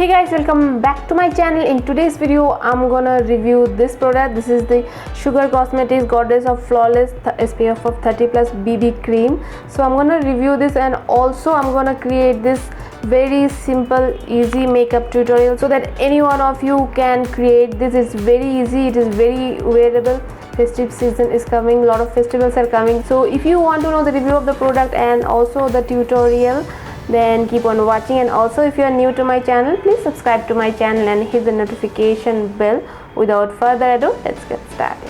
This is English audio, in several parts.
Hey guys, welcome back to my channel. In today's video I'm gonna review this product. This is the Sugar Cosmetics Goddess of Flawless SPF of 30 plus BB cream. So I'm gonna review this, and also I'm gonna create this very simple easy makeup tutorial so that any one of you can create this. It's very easy, it is very wearable. Festive season is coming, a lot of festivals are coming, so if you want to know the review of the product and also the tutorial, then keep on watching. And also, if you are new to my channel, please subscribe to my channel and hit the notification bell. Without further ado, let's get started.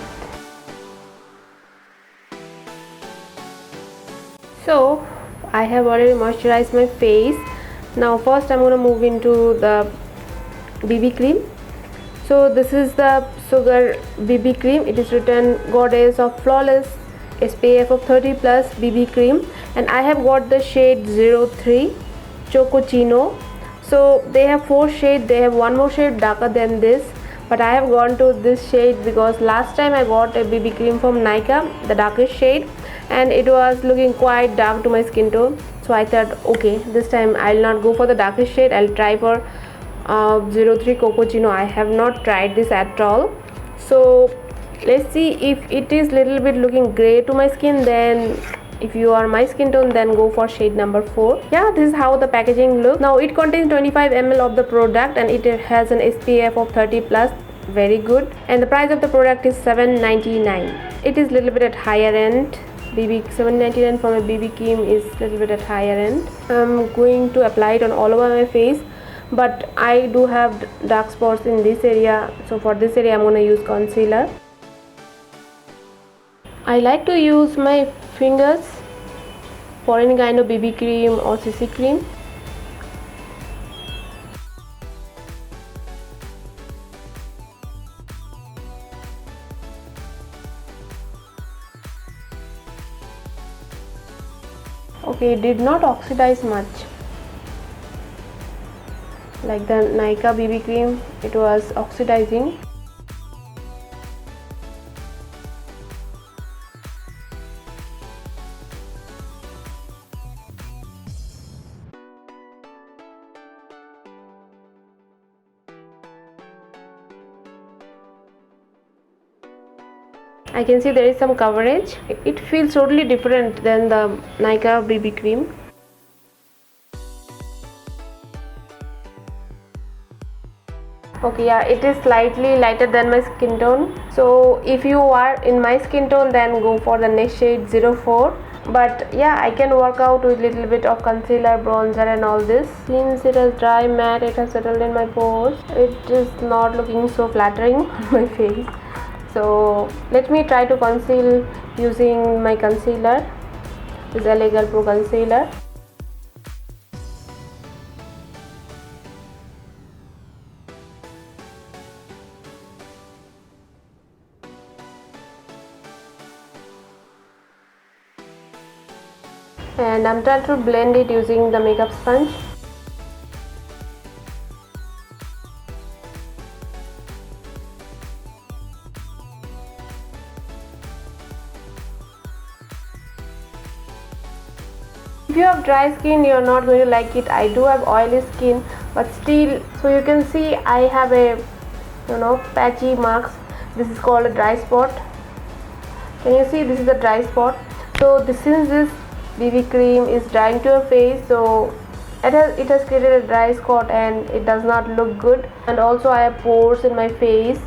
So I have already moisturized my face. Now first I'm going to move into the BB cream. So this is the Sugar BB cream. It is written Goddess of Flawless SPF of 30 plus BB cream, and I have got the shade 03 Chocochino. So they have 4 shades. They have one more shade darker than this, but I have gone to this shade because last time I got a BB cream from Nykaa, the darkest shade, and it was looking quite dark to my skin tone. So I thought, okay, this time I'll not go for the darkest shade, I'll try for 03 Chocochino. I have not tried this at all, so let's see if it is little bit looking gray to my skin. Then if you are my skin tone, then go for shade number 4. Yeah, this is how the packaging looks. Now it contains 25 ml of the product, and it has an SPF of 30 plus, very good. And the price of the product is $7.99. It is little bit at higher end. BB $7.99 from a BB cream is little bit at higher end. I'm going to apply it on all over my face, but I do have dark spots in this area, so for this area I'm going to use concealer. I like to use my fingers for any kind of BB cream or CC cream. Okay, it did not oxidize much like the Nykaa BB cream. It was oxidizing. I can see there is some coverage. It feels totally different than the Nykaa BB cream. Okay, yeah, it is slightly lighter than my skin tone. So if you are in my skin tone, then go for the next shade 04. But yeah, I can work out with little bit of concealer, bronzer and all this. Since it has dry matte, it has settled in my pores. It is not looking so flattering on my face. So let me try to conceal using my concealer. This is LA Girl Pro concealer. And I'm trying to blend it using the makeup sponge. If you have dry skin, you are not going to like it. I do have oily skin, but still, so you can see I have a patchy marks. This is called a dry spot. Can you see? This is a dry spot. So since this BB cream is drying to your face, so it has created a dry spot and it does not look good. And also I have pores in my face.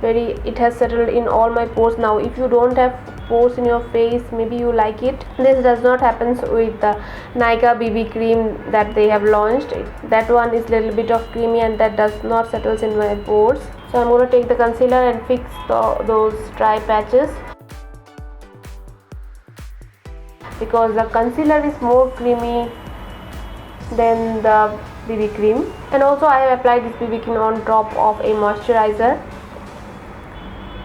It has settled in all my pores. Now if you don't have pores in your face, maybe you like it. This does not happen with the Nykaa BB cream that they have launched. That one is little bit of creamy and that does not settles in my pores. So I'm going to take the concealer and fix those dry patches, because the concealer is more creamy than the BB cream. And also I have applied this BB cream on top of a moisturizer,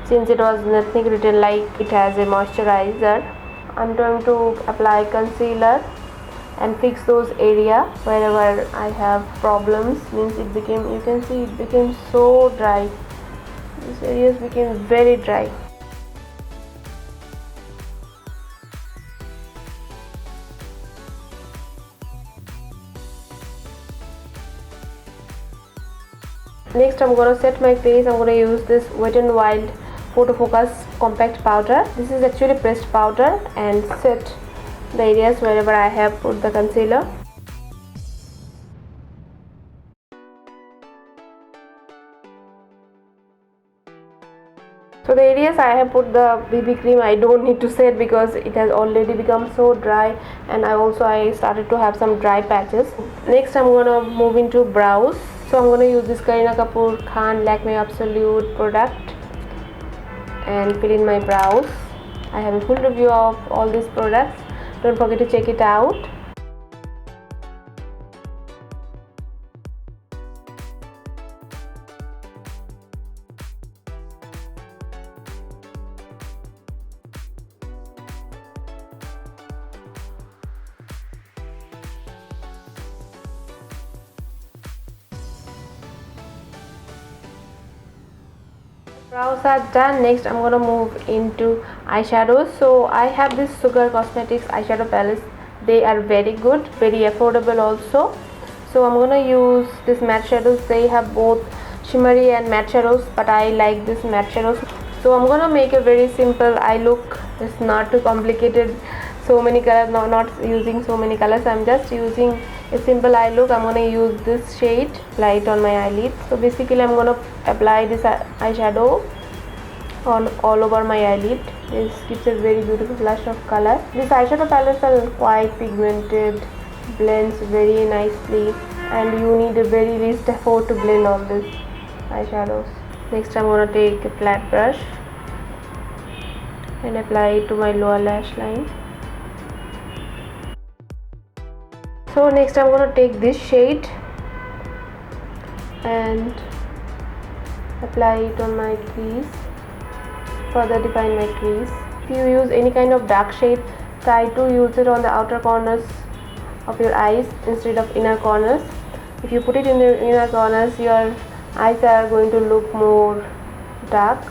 since it was nothing written like it has a moisturizer. I'm going to apply concealer and fix those areas wherever I have problems. Means it became, you can see it became so dry. These areas became very dry. Next I'm gonna set my face. I'm gonna use this Wet n Wild Photo Focus Compact Powder. This is actually pressed powder, and set the areas wherever I have put the concealer. So the areas I have put the BB cream, I don't need to set because it has already become so dry, and I started to have some dry patches. Next I'm gonna move into brows. So I'm gonna use this Kareena Kapoor Lakme Absolute product and fill in my brows. I have a full review of all these products. Don't forget to check it out. Brows are done. Next I'm gonna move into eyeshadows. So I have this Sugar Cosmetics eyeshadow palette. They are very good, very affordable also. So I'm gonna use this matte shadows. They have both shimmery and matte shadows, but I like this matte shadows. So I'm gonna make a very simple eye look. It's not too complicated, so many colors, not using so many colors. I'm just using a simple eye look. I'm gonna use this shade, light on my eyelid. So basically I'm gonna apply this eyeshadow on all over my eyelid. This gives a very beautiful flush of color. These eyeshadow palettes are quite pigmented, blends very nicely, and you need a very least effort to blend all these eyeshadows. Next I'm gonna take a flat brush and apply it to my lower lash line. So next I'm gonna take this shade and apply it on my crease, further define my crease. If you use any kind of dark shade, try to use it on the outer corners of your eyes instead of inner corners. If you put it in the inner corners, your eyes are going to look more dark.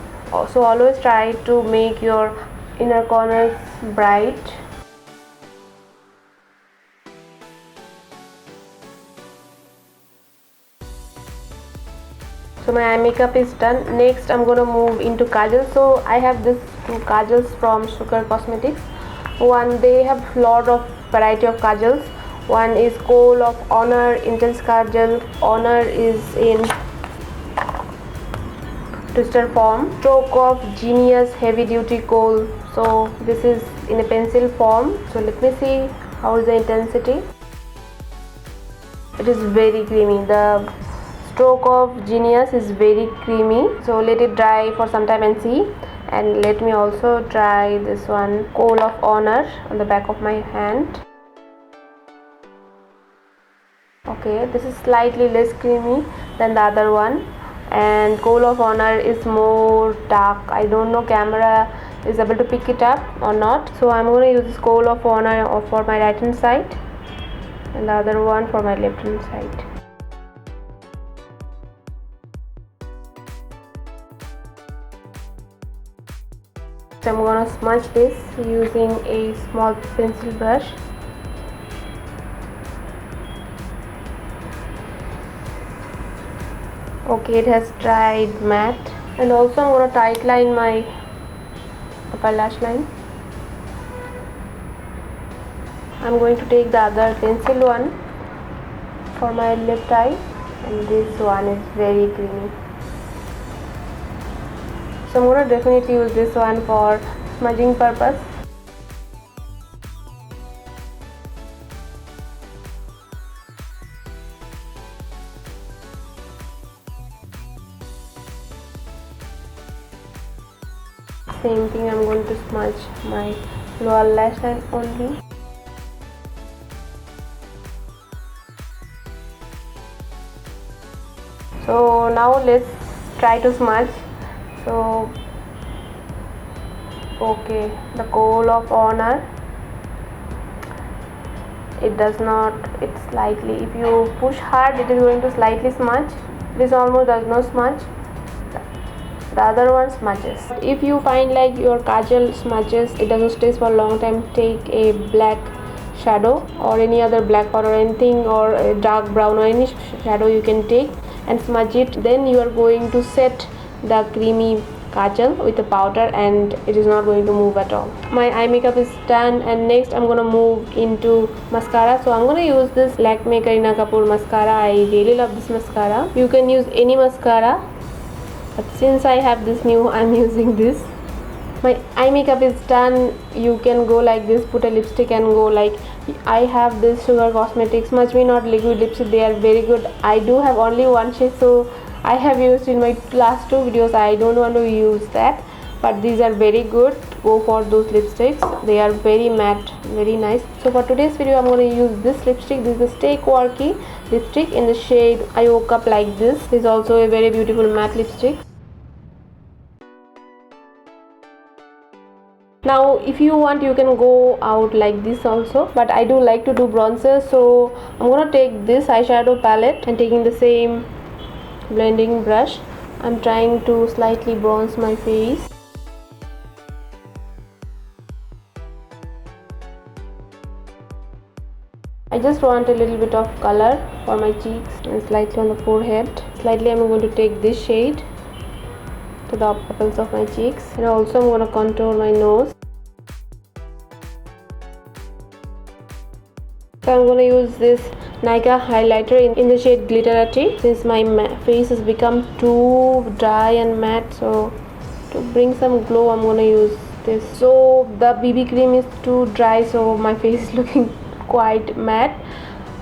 So always try to make your inner corners bright. So my eye makeup is done. Next I'm gonna move into kajal. So I have this two kajals from Sugar Cosmetics. One, they have lot of variety of kajals. One is Kohl of Honor Intense Kajal. Honor is in twister form. Stroke of Genius Heavy Duty Kohl. So this is in a pencil form. So let me see how is the intensity. It is very creamy. The Stroke of Genius is very creamy. So let it dry for some time and see. And let me also try this one, Kohl of Honor, on the back of my hand. Okay, this is slightly less creamy than the other one, and Kohl of Honor is more dark. I don't know camera is able to pick it up or not. So I'm going to use this Kohl of Honor for my right hand side and the other one for my left hand side. So I'm going to smudge this using a small pencil brush. Okay, it has dried matte. And also I'm going to tight line my upper lash line. I'm going to take the other pencil one for my left eye, and this one is very creamy. So I'm going to definitely use this one for smudging purpose. Same thing, I'm going to smudge my lower lash line only. So now let's try to smudge. So okay, the Kohl of Honor, it does not, it's slightly, if you push hard it is going to slightly smudge. This almost does not smudge. The other one smudges. If you find like your kajal smudges, it doesn't stay for a long time, take a black shadow or any other black powder or anything, or a dark brown or any shadow you can take and smudge it. Then you are going to set the creamy Kajal with the powder, and it is not going to move at all. My eye makeup is done, and next I'm gonna move into mascara. So I'm gonna use this Lakme Kareena Kapoor mascara. I really love this mascara. You can use any mascara, but since I have this new, I'm using this. My eye makeup is done. You can go like this, put a lipstick and go like, I have this Sugar Cosmetics Smudge Me Not liquid lipstick. They are very good. I do have only one shade, so I have used in my last 2 videos. I don't want to use that, but these are very good. Go for those lipsticks. They are very matte, very nice. So for today's video, I'm going to use this lipstick. This is the Stay Quirky lipstick in the shade I Woke Up Like This. This is also a very beautiful matte lipstick. Now if you want, you can go out like this also, but I do like to do bronzer, so I'm gonna take this eyeshadow palette and taking the same blending brush, I'm trying to slightly bronze my face. I just want a little bit of color for my cheeks and slightly on the forehead. Slightly I'm going to take this shade to the apples of my cheeks, and also I'm going to contour my nose. So I'm going to use this Nykaa highlighter in the shade Gliterrati, since my face has become too dry and matte. So to bring some glow, I'm going to use this. So the BB cream is too dry, so my face is looking quite matte.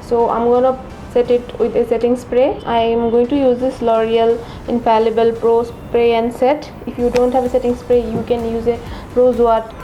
So I'm going to set it with a setting spray. I am going to use this L'Oreal Infallible Pro Spray and Set. If you don't have a setting spray, you can use a rose water.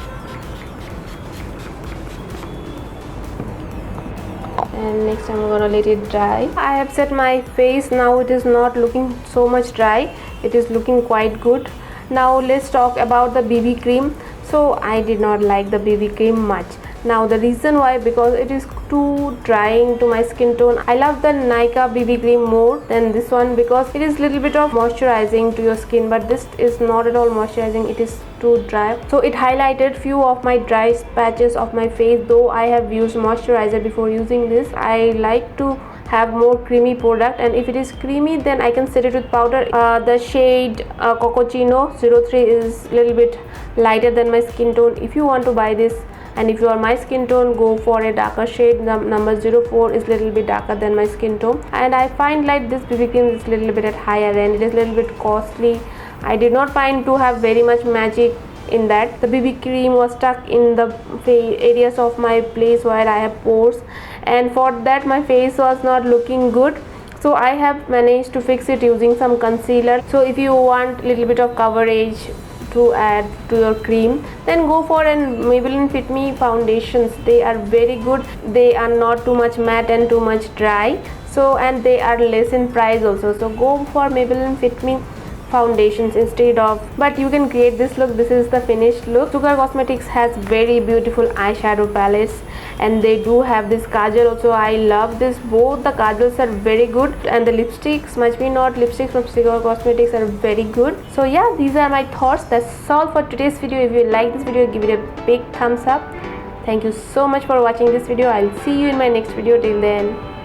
And next I'm gonna let it dry. I have set my face. Now it is not looking so much dry. It is looking quite good. Now let's talk about the BB cream. So I did not like the BB cream much. Now the reason why, because it is too drying to my skin tone. I love the Nykaa BB cream more than this one because it is little bit of moisturizing to your skin, but this is not at all moisturizing. It is too dry, so it highlighted few of my dry patches of my face. Though I have used moisturizer before using this, I like to have more creamy product, and if it is creamy, then I can set it with powder. The shade Cocochino 03 is little bit lighter than my skin tone. If you want to buy this, and if you are my skin tone, go for a darker shade. The number 04 is little bit darker than my skin tone, and I find like this BB cream is little bit at higher end. It is little bit costly. I did not find to have very much magic in that. The BB cream was stuck in the areas of my place where I have pores, and for that my face was not looking good. So I have managed to fix it using some concealer. So if you want little bit of coverage to add to your cream, then go for an Maybelline Fit Me foundations. They are very good. They are not too much matte and too much dry, so and they are less in price also. So go for Maybelline Fit Me foundations instead of, but you can create this look. This is the finished look. Sugar Cosmetics has very beautiful eyeshadow palettes, and they do have this kajal also. I love this. Both the kajals are very good, and the lipsticks, Smudge Me Not lipsticks from Sugar Cosmetics, are very good. So yeah, these are my thoughts. That's all for today's video. If you like this video, give it a big thumbs up. Thank you so much for watching this video. I'll see you in my next video. Till then,